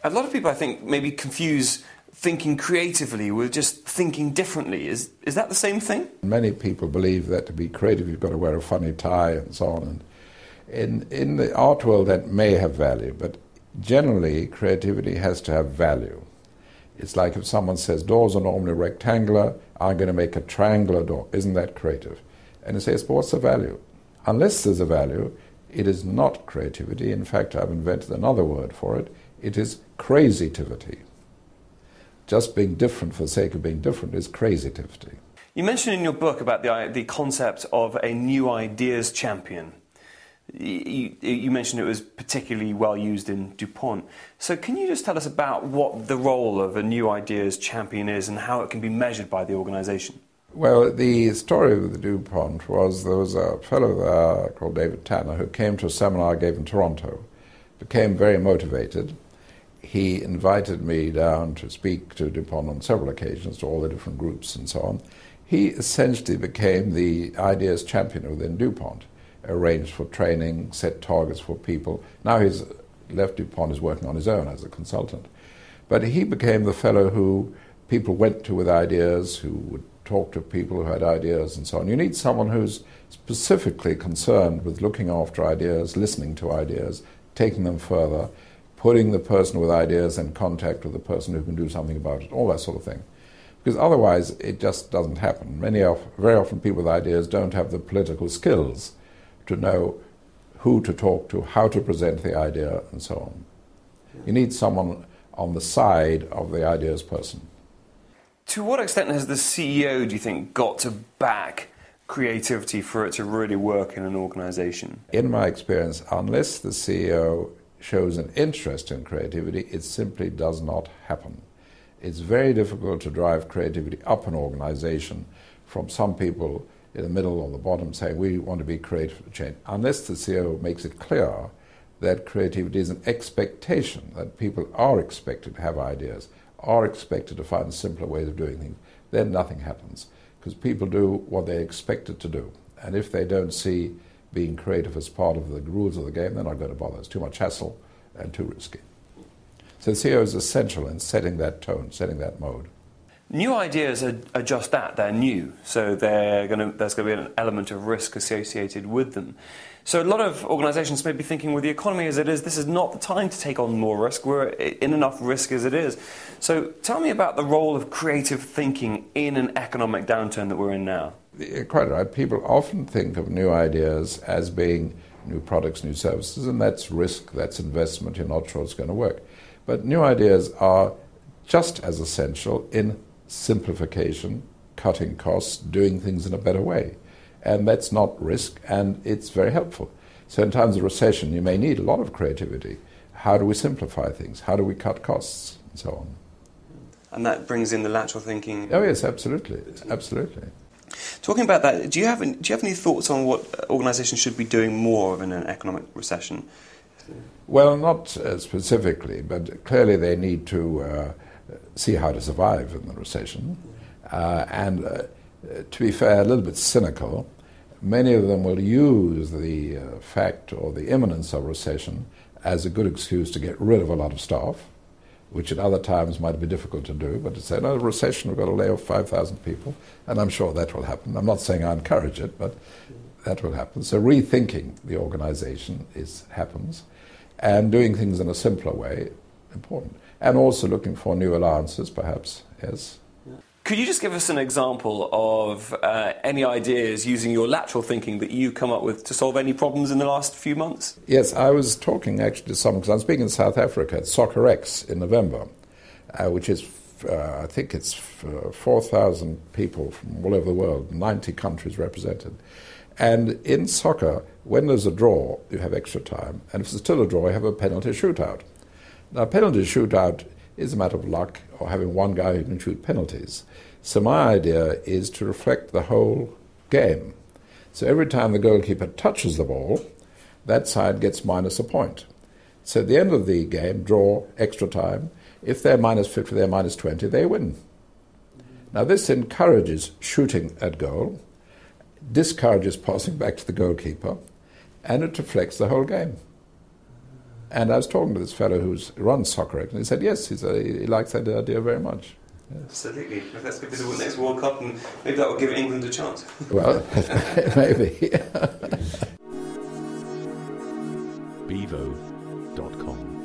A lot of people, I think, maybe confuse thinking creatively with just thinking differently. Is that the same thing? Many people believe that to be creative you've got to wear a funny tie and so on. And in the art world that may have value, but generally creativity has to have value. It's like if someone says doors are normally rectangular, I'm going to make a triangular door. Isn't that creative? And it says, but what's the value? Unless there's a value, it is not creativity. In fact, I've invented another word for it. It is crazytivity. Just being different for the sake of being different is crazytivity. You mentioned in your book about the concept of a new ideas champion. You mentioned it was particularly well used in DuPont. So can you just tell us about what the role of a new ideas champion is and how it can be measured by the organisation? Well, the story with the DuPont was there was a fellow there called David Tanner who came to a seminar I gave in Toronto, became very motivated. He invited me down to speak to DuPont on several occasions, to all the different groups and so on. He essentially became the ideas champion within DuPont, arranged for training, set targets for people. Now he's left DuPont, is working on his own as a consultant. But he became the fellow who people went to with ideas, who would talk to people who had ideas and so on. You need someone who's specifically concerned with looking after ideas, listening to ideas, taking them further, putting the person with ideas in contact with the person who can do something about it, all that sort of thing. Because otherwise it just doesn't happen. Very often people with ideas don't have the political skills to know who to talk to, how to present the idea, and so on. You need someone on the side of the ideas person. To what extent has the CEO, do you think, got to back creativity for it to really work in an organisation? In my experience, unless the CEO shows an interest in creativity, it simply does not happen. It's very difficult to drive creativity up an organisation from some people in the middle or the bottom saying, we want to be creative for change, unless the CEO makes it clear that creativity is an expectation, that people are expected to have ideas, are expected to find simpler ways of doing things. Then nothing happens, because people do what they're expected to do. And if they don't see being creative as part of the rules of the game, they're not going to bother. It's too much hassle and too risky. So the CEO is essential in setting that tone, setting that mode. New ideas are just that, they're new, so there's going to be an element of risk associated with them. So a lot of organisations may be thinking, with the economy as it is, this is not the time to take on more risk, we're in enough risk as it is. So tell me about the role of creative thinking in an economic downturn that we're in now. You're quite right. People often think of new ideas as being new products, new services, and that's risk, that's investment, you're not sure it's going to work. But new ideas are just as essential in simplification, cutting costs, doing things in a better way. And that's not risk, and it's very helpful. So in times of recession, you may need a lot of creativity. How do we simplify things? How do we cut costs? And so on. And that brings in the lateral thinking. Oh yes, absolutely, absolutely. Talking about that, do you have any thoughts on what organisations should be doing more of in an economic recession? Well, not specifically, but clearly they need to see how to survive in the recession. And to be fair, a little bit cynical, many of them will use the fact or the imminence of recession as a good excuse to get rid of a lot of staff, which at other times might be difficult to do, but to say, no, recession, we've got to lay off 5,000 people, and I'm sure that will happen. I'm not saying I encourage it, but that will happen. So rethinking the organisation happens, and doing things in a simpler way, important. And also looking for new alliances, perhaps, yes. Could you just give us an example of any ideas using your lateral thinking that you come up with to solve any problems in the last few months? Yes, I was talking actually to someone, because I'm speaking in South Africa at Soccer X in November, which is, I think it's 4,000 people from all over the world, 90 countries represented. And in soccer, when there's a draw, you have extra time, and if there's still a draw, you have a penalty shootout. Now, penalty shootout is a matter of luck, or having one guy who can shoot penalties. So my idea is to reflect the whole game. So every time the goalkeeper touches the ball, that side gets minus a point. So at the end of the game, draw, extra time, if they're minus 50, they're minus 20, they win. Now this encourages shooting at goal, discourages passing back to the goalkeeper, and it reflects the whole game. And I was talking to this fellow who runs Soccer Act, and he said, yes, he likes that idea very much. Yes. Absolutely. Let's go to the next World Cup, and maybe that will give England a chance. Well, maybe. Bevo.com